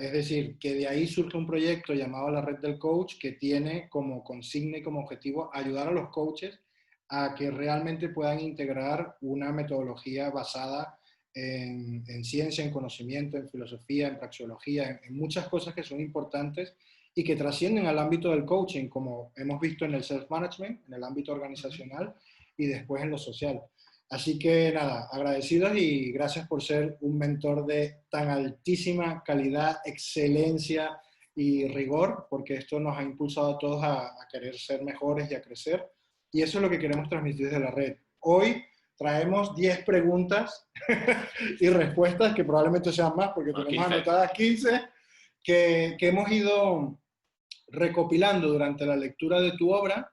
Es decir, que de ahí surge un proyecto llamado la Red del Coach que tiene como consigna y como objetivo ayudar a los coaches a que realmente puedan integrar una metodología basada en ciencia, en conocimiento, en filosofía, en praxeología, en muchas cosas que son importantes y que trascienden al ámbito del coaching, como hemos visto en el self-management, en el ámbito organizacional y después en lo social. Así que nada, agradecidos y gracias por ser un mentor de tan altísima calidad, excelencia y rigor, porque esto nos ha impulsado a todos a querer ser mejores y a crecer. Y eso es lo que queremos transmitir desde la red. Hoy traemos 10 preguntas y respuestas, que probablemente sean más, porque Bueno, tenemos 15. anotadas 15, que hemos ido recopilando durante la lectura de tu obra.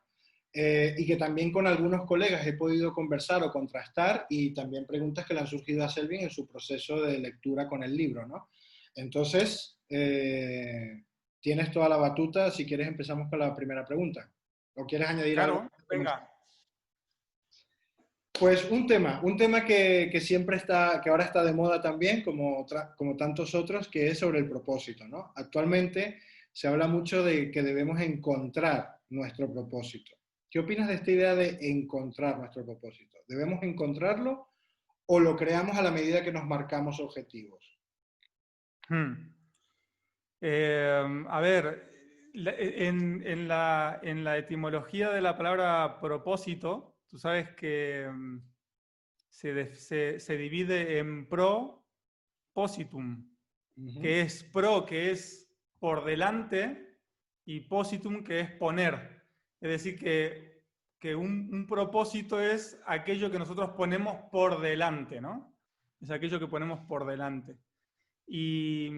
Y que también con algunos colegas he podido conversar o contrastar y también preguntas que le han surgido a Selvin en su proceso de lectura con el libro, ¿no? Entonces, tienes toda la batuta. Si quieres empezamos con la primera pregunta. ¿O quieres añadir algo? Claro, venga. Pues un tema que siempre está, que ahora está de moda también, como tantos otros, que es sobre el propósito, ¿no? Actualmente se habla mucho de que debemos encontrar nuestro propósito. ¿Qué opinas de esta idea de encontrar nuestro propósito? ¿Debemos encontrarlo o lo creamos a la medida que nos marcamos objetivos? A ver, en la etimología de la palabra propósito, tú sabes que se divide en propositum, que es pro, que es por delante, y positum, que es poner. Es decir, que un propósito es aquello que nosotros ponemos por delante, ¿no? Es aquello que ponemos por delante. Y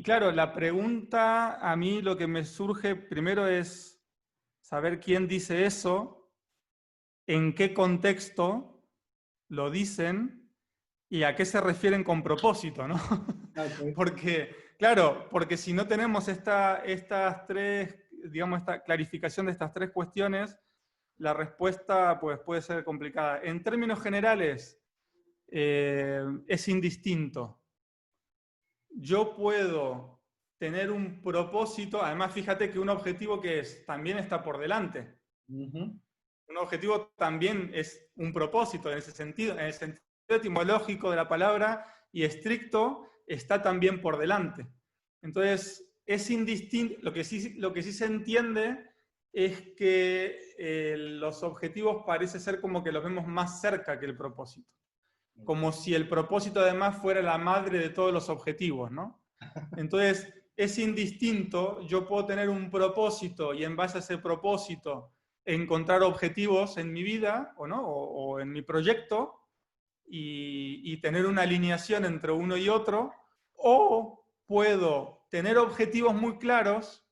claro, la pregunta a mí lo que me surge primero es saber quién dice eso, en qué contexto lo dicen y a qué se refieren con propósito, ¿no? Okay. Porque si no tenemos estas tres, digamos, esta clarificación de estas tres cuestiones, la respuesta pues, puede ser complicada. En términos generales, es indistinto. Yo puedo tener un propósito, además fíjate que un objetivo que también está por delante. Un objetivo también es un propósito en ese sentido, en el sentido etimológico de la palabra y estricto, está también por delante. Entonces, es indistinto, lo que sí se entiende es que los objetivos parece ser como que los vemos más cerca que el propósito. Como si el propósito además fuera la madre de todos los objetivos, ¿no? Entonces, es indistinto, yo puedo tener un propósito y en base a ese propósito encontrar objetivos en mi vida o en mi proyecto y tener una alineación entre uno y otro, o puedo tener objetivos muy claros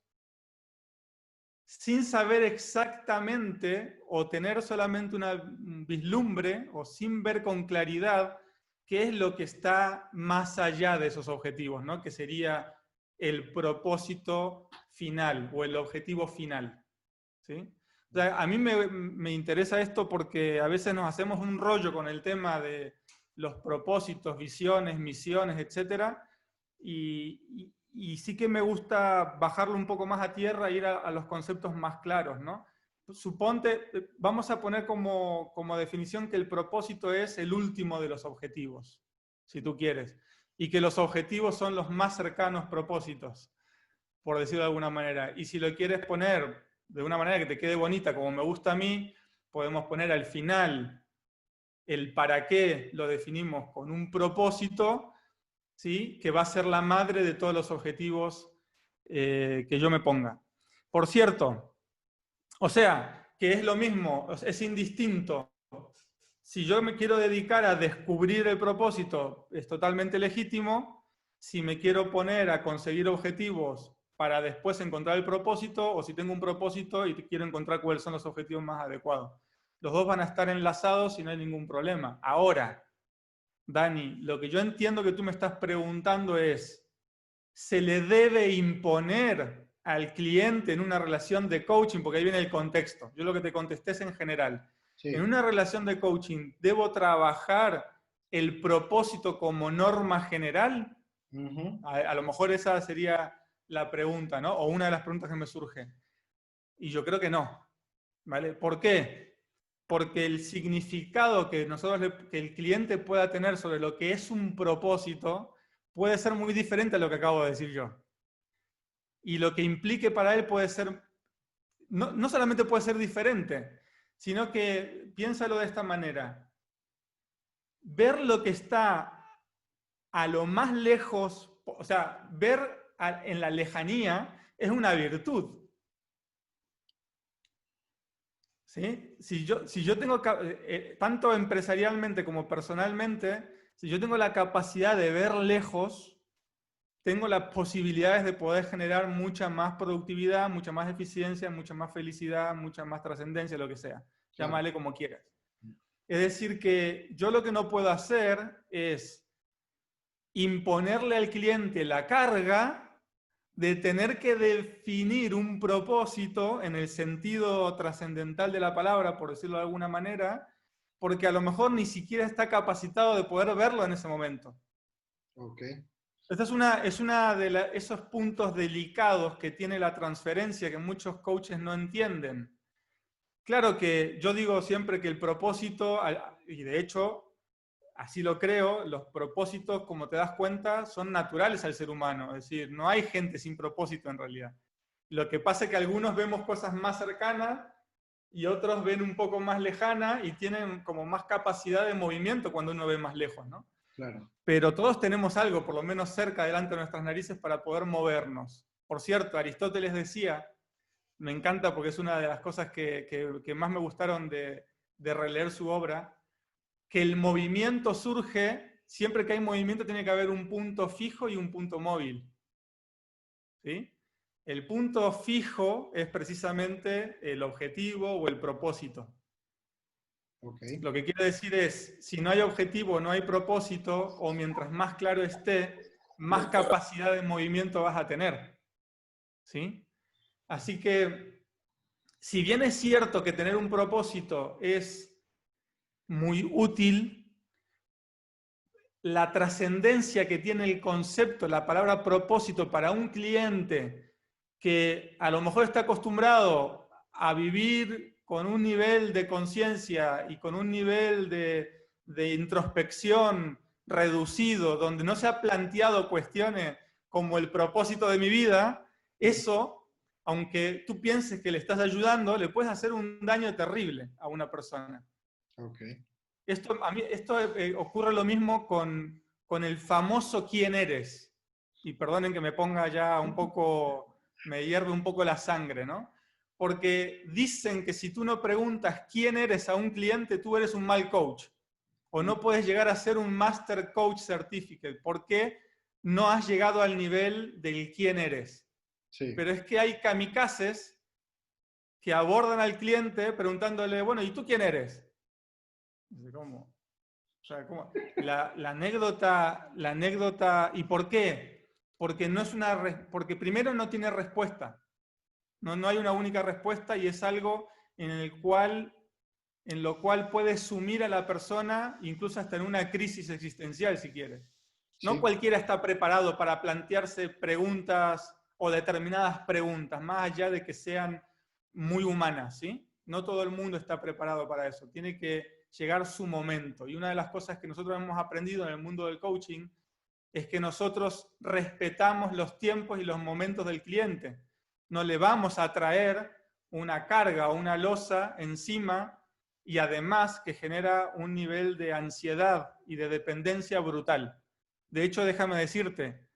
sin saber exactamente o tener solamente un vislumbre o sin ver con claridad qué es lo que está más allá de esos objetivos, ¿no? Que sería el propósito final o el objetivo final, ¿sí? O sea, a mí me interesa esto porque a veces nos hacemos un rollo con el tema de los propósitos, visiones, misiones, etc. Y sí que me gusta bajarlo un poco más a tierra e ir a los conceptos más claros, ¿no? Suponte, vamos a poner como definición que el propósito es el último de los objetivos, si tú quieres, y que los objetivos son los más cercanos propósitos, por decirlo de alguna manera. Y si lo quieres poner de una manera que te quede bonita, como me gusta a mí, podemos poner al final el para qué lo definimos con un propósito, ¿sí? Que va a ser la madre de todos los objetivos que yo me ponga. Por cierto, o sea, que es lo mismo, es indistinto. Si yo me quiero dedicar a descubrir el propósito, es totalmente legítimo. Si me quiero poner a conseguir objetivos para después encontrar el propósito, o si tengo un propósito y quiero encontrar cuáles son los objetivos más adecuados. Los dos van a estar enlazados y no hay ningún problema. Ahora, Dani, lo que yo entiendo que tú me estás preguntando es, ¿se le debe imponer al cliente en una relación de coaching? Porque ahí viene el contexto. Yo lo que te contesté es en general. En Sí. una relación de coaching, ¿debo trabajar el propósito como norma general? Ujú. A lo mejor esa sería la pregunta, ¿no? O una de las preguntas que me surge. Y yo creo que no, ¿vale? ¿Por qué? Porque el significado que que el cliente pueda tener sobre lo que es un propósito puede ser muy diferente a lo que acabo de decir yo. Y lo que implique para él puede ser, no solamente puede ser diferente, sino que piénsalo de esta manera. Ver lo que está a lo más lejos, o sea, ver en la lejanía es una virtud. ¿Sí? Si yo tengo, tanto empresarialmente como personalmente, si yo tengo la capacidad de ver lejos, tengo las posibilidades de poder generar mucha más productividad, mucha más eficiencia, mucha más felicidad, mucha más trascendencia, lo que sea. Claro. Llámale como quieras. Es decir, que yo lo que no puedo hacer es imponerle al cliente la carga de tener que definir un propósito en el sentido trascendental de la palabra, por decirlo de alguna manera, porque a lo mejor ni siquiera está capacitado de poder verlo en ese momento. Ok. Esta es una de esos puntos delicados que tiene la transferencia que muchos coaches no entienden. Claro que yo digo siempre que el propósito, y de hecho así lo creo, los propósitos, como te das cuenta, son naturales al ser humano. Es decir, no hay gente sin propósito en realidad. Lo que pasa es que algunos vemos cosas más cercanas y otros ven un poco más lejanas y tienen como más capacidad de movimiento cuando uno ve más lejos, ¿no? Claro. Pero todos tenemos algo, por lo menos cerca, delante de nuestras narices, para poder movernos. Por cierto, Aristóteles decía, me encanta porque es una de las cosas que más me gustaron de releer su obra, que el movimiento surge, siempre que hay movimiento tiene que haber un punto fijo y un punto móvil. ¿Sí? El punto fijo es precisamente el objetivo o el propósito. Ok. Lo que quiere decir es, si no hay objetivo, no hay propósito, o mientras más claro esté, más capacidad de movimiento vas a tener. ¿Sí? Así que, si bien es cierto que tener un propósito es muy útil, la trascendencia que tiene el concepto, la palabra propósito para un cliente que a lo mejor está acostumbrado a vivir con un nivel de conciencia y con un nivel de introspección reducido, donde no se ha planteado cuestiones como el propósito de mi vida, eso, aunque tú pienses que le estás ayudando, le puedes hacer un daño terrible a una persona. Ok. Esto ocurre lo mismo con el famoso quién eres. Y perdonen que me ponga ya un poco, me hierve un poco la sangre, ¿no? Porque dicen que si tú no preguntas quién eres a un cliente, tú eres un mal coach. O no puedes llegar a ser un Master Coach Certificate. ¿Por qué no has llegado al nivel del quién eres? Sí. Pero es que hay kamikazes que abordan al cliente preguntándole, bueno, ¿y tú quién eres? Dice, ¿cómo? O sea, la anécdota, ¿y por qué? Porque no es porque primero no tiene respuesta. No hay una única respuesta y es algo en lo cual puede sumir a la persona, incluso hasta en una crisis existencial, si quieres. No Sí. cualquiera está preparado para plantearse preguntas o determinadas preguntas, más allá de que sean muy humanas, ¿sí? No todo el mundo está preparado para eso. Tiene que llegar su momento. Y una de las cosas que nosotros hemos aprendido en el mundo del coaching es que nosotros respetamos los tiempos y los momentos del cliente. No le vamos a traer una carga o una losa encima y además que genera un nivel de ansiedad y de dependencia brutal. De hecho, déjame decirte,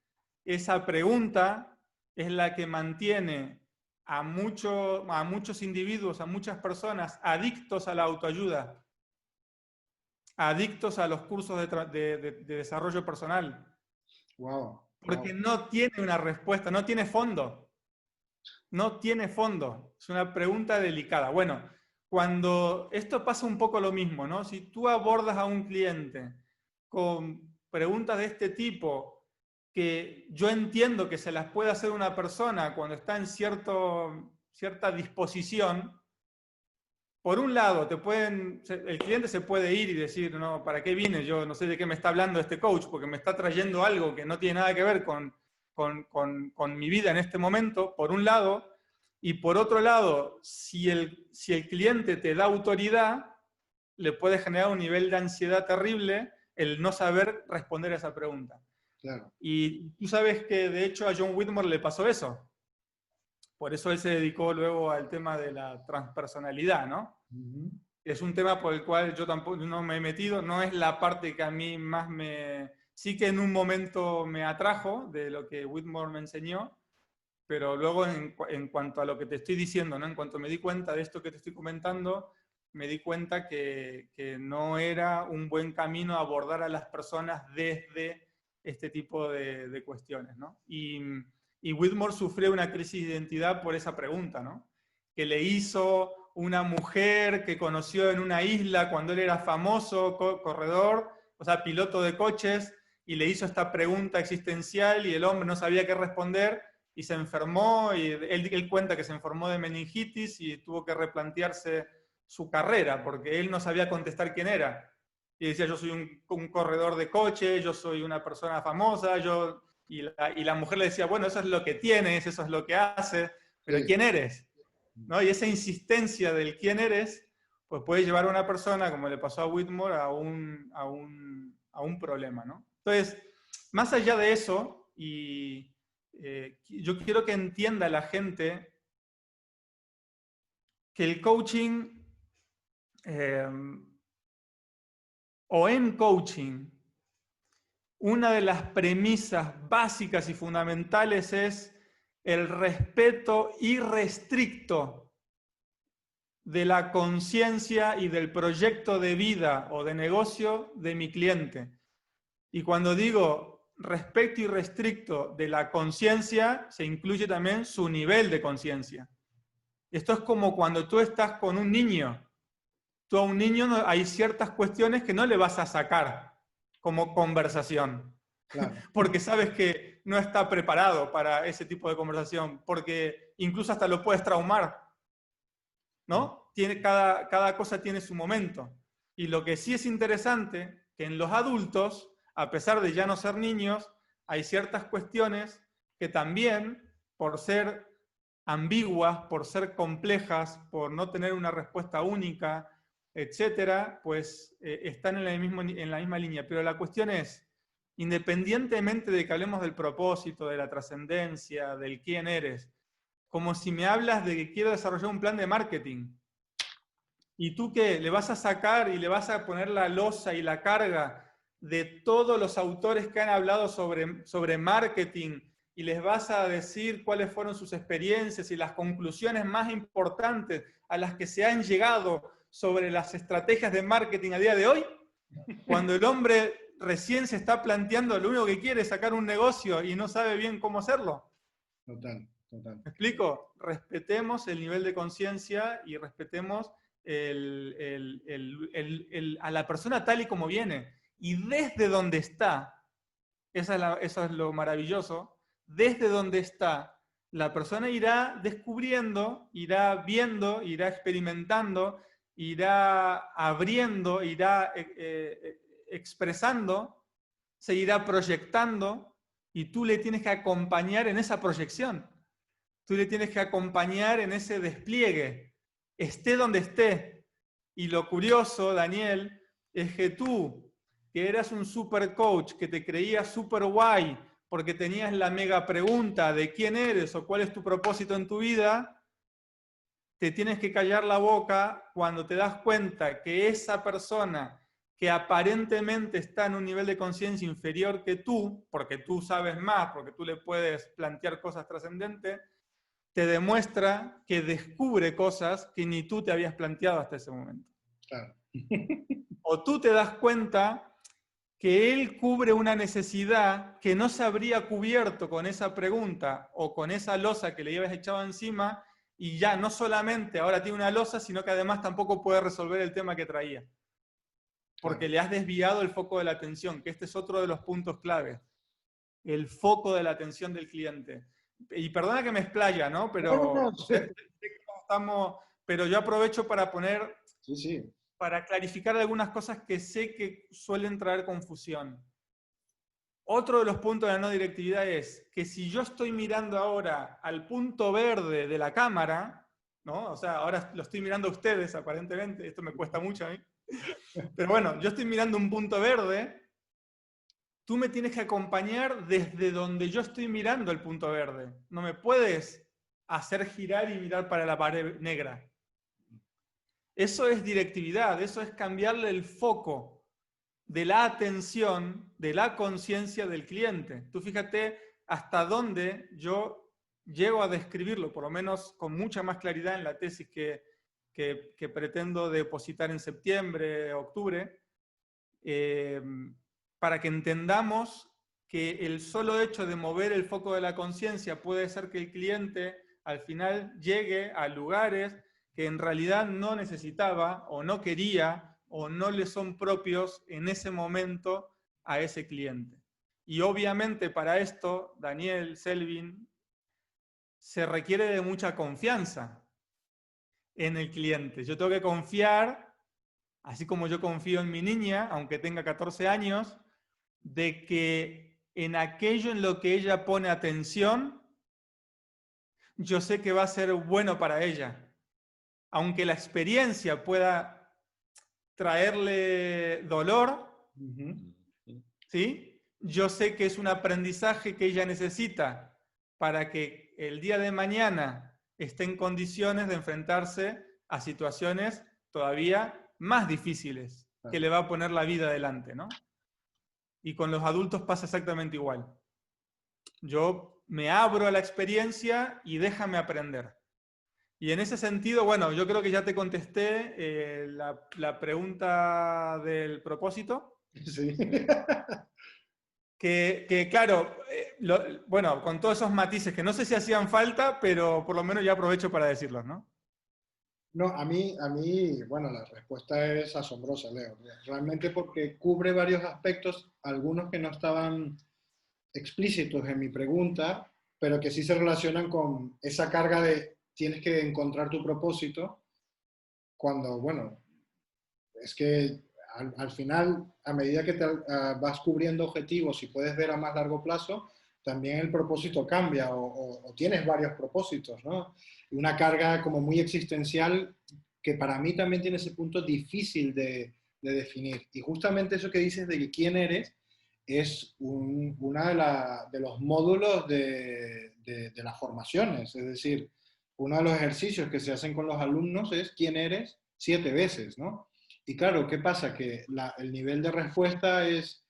esa pregunta es la que mantiene a muchos individuos, a muchas personas adictos a la autoayuda, adictos a los cursos de desarrollo personal, Wow. Wow. porque no tiene una respuesta, no tiene fondo. No tiene fondo. Es una pregunta delicada. Bueno, cuando esto pasa un poco lo mismo, ¿no? Si tú abordas a un cliente con preguntas de este tipo, que yo entiendo que se las puede hacer una persona cuando está en cierta disposición, por un lado, el cliente se puede ir y decir, no, ¿para qué vine? Yo no sé de qué me está hablando este coach, porque me está trayendo algo que no tiene nada que ver con mi vida en este momento, por un lado. Y por otro lado, si el cliente te da autoridad, le puede generar un nivel de ansiedad terrible el no saber responder a esa pregunta. Claro. Y tú sabes que de hecho a John Whitmore le pasó eso. Por eso él se dedicó luego al tema de la transpersonalidad, ¿no? Uh-huh. Es un tema por el cual yo tampoco no me he metido, no es la parte que a mí más me... Sí que en un momento me atrajo de lo que Whitmore me enseñó, pero luego en cuanto a lo que te estoy diciendo, ¿no? En cuanto me di cuenta de esto que te estoy comentando, me di cuenta que no era un buen camino abordar a las personas desde este tipo de cuestiones, ¿no? Y Whitmore sufrió una crisis de identidad por esa pregunta, ¿no? Que le hizo una mujer que conoció en una isla cuando él era famoso corredor, o sea, piloto de coches, y le hizo esta pregunta existencial y el hombre no sabía qué responder y se enfermó, y él cuenta que se enfermó de meningitis y tuvo que replantearse su carrera, porque él no sabía contestar quién era. Y decía, yo soy un corredor de coche, yo soy una persona famosa, y la mujer le decía, bueno, eso es lo que tienes, eso es lo que haces, pero Sí. ¿quién eres? ¿No? Y esa insistencia del quién eres, pues puede llevar a una persona, como le pasó a Whitmore, a un problema, ¿no? Entonces, más allá de eso, y yo quiero que entienda la gente que el coaching, o en coaching, una de las premisas básicas y fundamentales es el respeto irrestricto de la conciencia y del proyecto de vida o de negocio de mi cliente. Y cuando digo respeto irrestricto de la conciencia, se incluye también su nivel de conciencia. Esto es como cuando tú estás con un niño. Tú a un niño hay ciertas cuestiones que no le vas a sacar como conversación. Claro. Porque sabes que no está preparado para ese tipo de conversación, porque incluso hasta lo puedes traumar, ¿no? Cada cosa tiene su momento. Y lo que sí es interesante, que en los adultos, a pesar de ya no ser niños, hay ciertas cuestiones que también, por ser ambiguas, por ser complejas, por no tener una respuesta única, etcétera, pues están en la misma línea. Pero la cuestión es, independientemente de que hablemos del propósito, de la trascendencia, del quién eres, como si me hablas de que quiero desarrollar un plan de marketing, y tú que le vas a sacar y le vas a poner la losa y la carga de todos los autores que han hablado sobre marketing, y les vas a decir cuáles fueron sus experiencias y las conclusiones más importantes a las que se han llegado sobre las estrategias de marketing a día de hoy, cuando el hombre recién se está planteando, lo único que quiere es sacar un negocio y no sabe bien cómo hacerlo. Total. ¿Me explico? Respetemos el nivel de conciencia y respetemos a la persona tal y como viene. Y desde donde está, eso es lo maravilloso, desde donde está, la persona irá descubriendo, irá viendo, irá experimentando, irá abriendo, irá expresando, se irá proyectando, y tú le tienes que acompañar en esa proyección. Tú le tienes que acompañar en ese despliegue, esté donde esté. Y lo curioso, Daniel, es que tú, que eras un super coach, que te creías super guay, porque tenías la mega pregunta de quién eres o cuál es tu propósito en tu vida, te tienes que callar la boca cuando te das cuenta que esa persona que aparentemente está en un nivel de conciencia inferior que tú, porque tú sabes más, porque tú le puedes plantear cosas trascendentes, te demuestra que descubre cosas que ni tú te habías planteado hasta ese momento. Claro. O tú te das cuenta que él cubre una necesidad que no se habría cubierto con esa pregunta o con esa losa que le habías echado encima, y ya no solamente ahora tiene una losa, sino que además tampoco puede resolver el tema que traía. porque Claro. le has desviado el foco de la atención, que este es otro de los puntos clave, el foco de la atención del cliente. Y perdona que me explaya, ¿no? No, no, Pero, no, sí, pero yo aprovecho para poner, sí, sí. para clarificar algunas cosas que sé que suelen traer confusión. Otro de los puntos de la no directividad es que si yo estoy mirando ahora al punto verde de la cámara, ¿no? O sea, ahora lo estoy mirando a ustedes aparentemente, esto me cuesta mucho a mí, pero bueno, yo estoy mirando un punto verde, tú me tienes que acompañar desde donde yo estoy mirando el punto verde. No me puedes hacer girar y mirar para la pared negra. Eso es directividad, eso es cambiarle el foco de la atención, de la conciencia del cliente. Tú fíjate hasta dónde yo llego a describirlo, por lo menos con mucha más claridad en la tesis que pretendo depositar en septiembre, octubre, para que entendamos que el solo hecho de mover el foco de la conciencia puede hacer que el cliente al final llegue a lugares que en realidad no necesitaba o no quería o no le son propios en ese momento a ese cliente. Y obviamente para esto, Daniel, Selvin, se requiere de mucha confianza en el cliente. Yo tengo que confiar, así como yo confío en mi niña, aunque tenga 14 años, de que en aquello en lo que ella pone atención, yo sé que va a ser bueno para ella. Aunque la experiencia pueda traerle dolor, Ujú. ¿sí? Yo sé que es un aprendizaje que ella necesita para que el día de mañana esté en condiciones de enfrentarse a situaciones todavía más difíciles que Claro. le va a poner la vida adelante, ¿no? Y con los adultos pasa exactamente igual. Yo me abro a la experiencia y déjame aprender. Y en ese sentido, bueno, yo creo que ya te contesté la pregunta del propósito. Sí. Claro, bueno, con todos esos matices que no sé si hacían falta, pero por lo menos ya aprovecho para decirlos, ¿no? No, bueno, la respuesta es asombrosa, Leo. Realmente porque cubre varios aspectos, algunos que no estaban explícitos en mi pregunta, pero que sí se relacionan con esa carga de tienes que encontrar tu propósito cuando, bueno, es que al final, a medida que vas cubriendo objetivos y puedes ver a más largo plazo, también el propósito cambia o tienes varios propósitos, ¿no? Y una carga como muy existencial que para mí también tiene ese punto difícil de definir. Y justamente eso que dices de que quién eres es uno de los módulos de las formaciones. Es decir, uno de los ejercicios que se hacen con los alumnos es quién eres 7 veces, ¿no? Y claro, ¿qué pasa? Que el nivel de respuesta es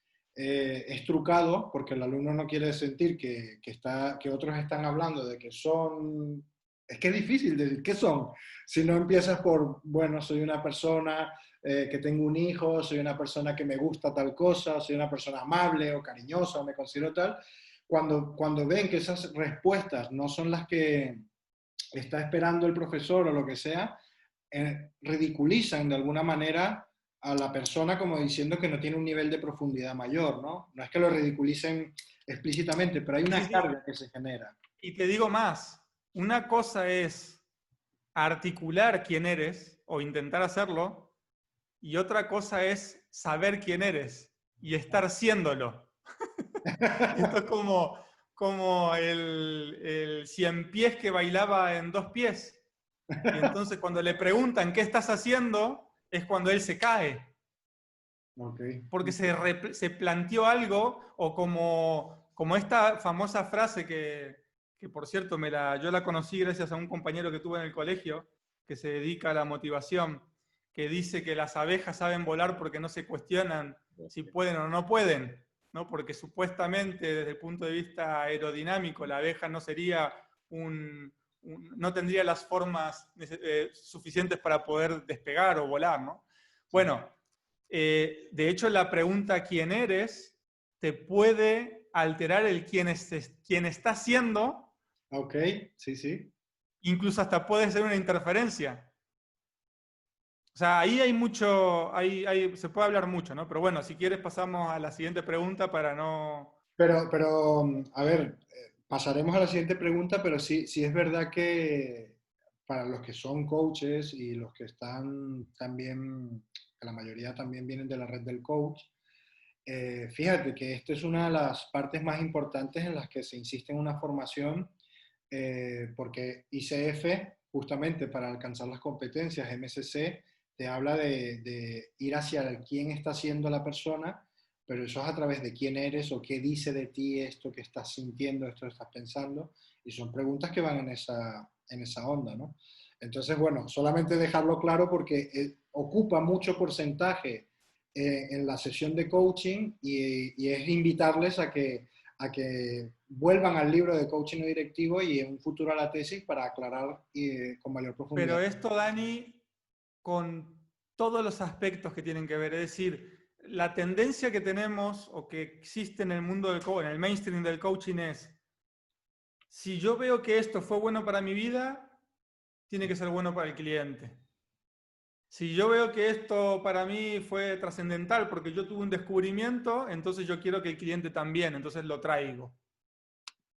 trucado porque el alumno no quiere sentir que otros están hablando de que son... Es que es difícil decir qué son. Si no empiezas por, bueno, soy una persona que tengo un hijo, soy una persona que me gusta tal cosa, soy una persona amable o cariñosa o me considero tal, cuando ven que esas respuestas no son las que está esperando el profesor o lo que sea, ridiculizan de alguna manera a la persona como diciendo que no tiene un nivel de profundidad mayor, ¿no? No es que lo ridiculicen explícitamente, pero hay Sí, una sí. carga que se genera. Y te digo más, una cosa es articular quién eres o intentar hacerlo, y otra cosa es saber quién eres y estar siéndolo. Esto es como el cien pies que bailaba en 2 pies. Y entonces cuando le preguntan qué estás haciendo, es cuando él se cae. Okay. Porque se planteó algo, o como esta famosa frase que por cierto, yo la conocí gracias a un compañero que tuve en el colegio, que se dedica a la motivación, que dice que las abejas saben volar porque no se cuestionan si pueden o no pueden, ¿no? Porque supuestamente desde el punto de vista aerodinámico la abeja no sería no tendría las formas suficientes para poder despegar o volar, ¿no? Sí. Bueno, de hecho la pregunta ¿quién eres? Te puede alterar el quién está siendo, Ok, sí, sí. incluso hasta puede ser una interferencia. O sea, ahí hay mucho, se puede hablar mucho, ¿no? Pero bueno, si quieres pasamos a la siguiente pregunta para no... Pero, a ver, pasaremos a la siguiente pregunta, pero sí, sí es verdad que para los que son coaches y los que están también, que la mayoría también vienen de la red del coach, fíjate que esta es una de las partes más importantes en las que se insiste en una formación, porque ICF, justamente para alcanzar las competencias, MSC, te habla de ir hacia el quién está siendo la persona, pero eso es a través de quién eres o qué dice de ti esto que estás sintiendo, esto que estás pensando, y son preguntas que van en esa onda, ¿no? Entonces, bueno, solamente dejarlo claro porque ocupa mucho porcentaje en la sesión de coaching y es invitarles a que vuelvan al libro de coaching no directivo y en un futuro a la tesis para aclarar con mayor Pero profundidad. esto, Dani, con todos los aspectos que tienen que ver, es decir, la tendencia que tenemos o que existe en el mundo del coaching, en el mainstream del coaching es, si yo veo que esto fue bueno para mi vida, tiene que ser bueno para el cliente. Si yo veo que esto para mí fue trascendental porque yo tuve un descubrimiento, entonces yo quiero que el cliente también, entonces lo traigo.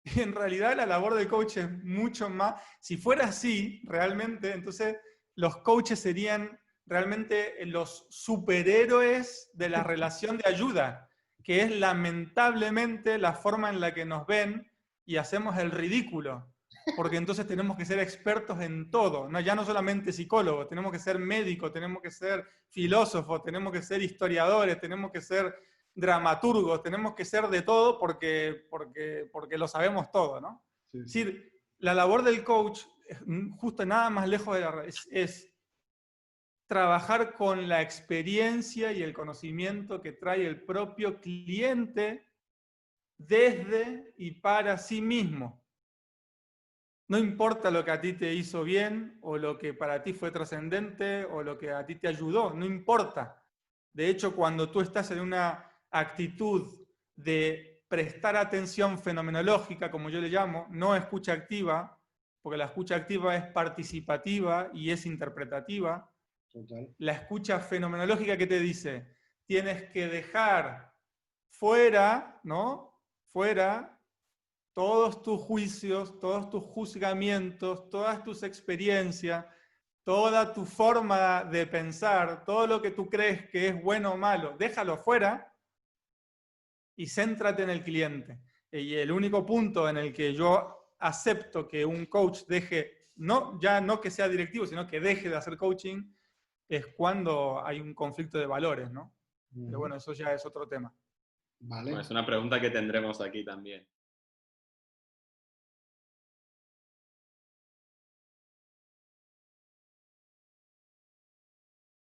Y en realidad la labor del coach es mucho más, si fuera así realmente, entonces los coaches serían realmente los superhéroes de la relación de ayuda, que es lamentablemente la forma en la que nos ven y hacemos el ridículo, porque entonces tenemos que ser expertos en todo, ¿no? Ya no solamente psicólogos, tenemos que ser médicos, tenemos que ser filósofos, tenemos que ser historiadores, tenemos que ser dramaturgos, tenemos que ser de todo porque lo sabemos todo, ¿no? Sí, Es sí. decir, la labor del coach, justo nada más lejos de es trabajar con la experiencia y el conocimiento que trae el propio cliente desde y para sí mismo. No importa lo que a ti te hizo bien o lo que para ti fue trascendente o lo que a ti te ayudó, no importa. De hecho, cuando tú estás en una actitud de prestar atención fenomenológica, como yo le llamo, no escucha activa, porque la escucha activa es participativa y es interpretativa. Total. La escucha fenomenológica que te dice, tienes que dejar fuera, ¿no? Fuera todos tus juicios, todos tus juzgamientos, todas tus experiencias, toda tu forma de pensar, todo lo que tú crees que es bueno o malo, déjalo fuera y céntrate en el cliente. Y el único punto en el que yo acepto que un coach deje, no, ya no que sea directivo, sino que deje de hacer coaching, es cuando hay un conflicto de valores, ¿no? Pero bueno, eso ya es otro tema. Vale. Bueno, es una pregunta que tendremos aquí también.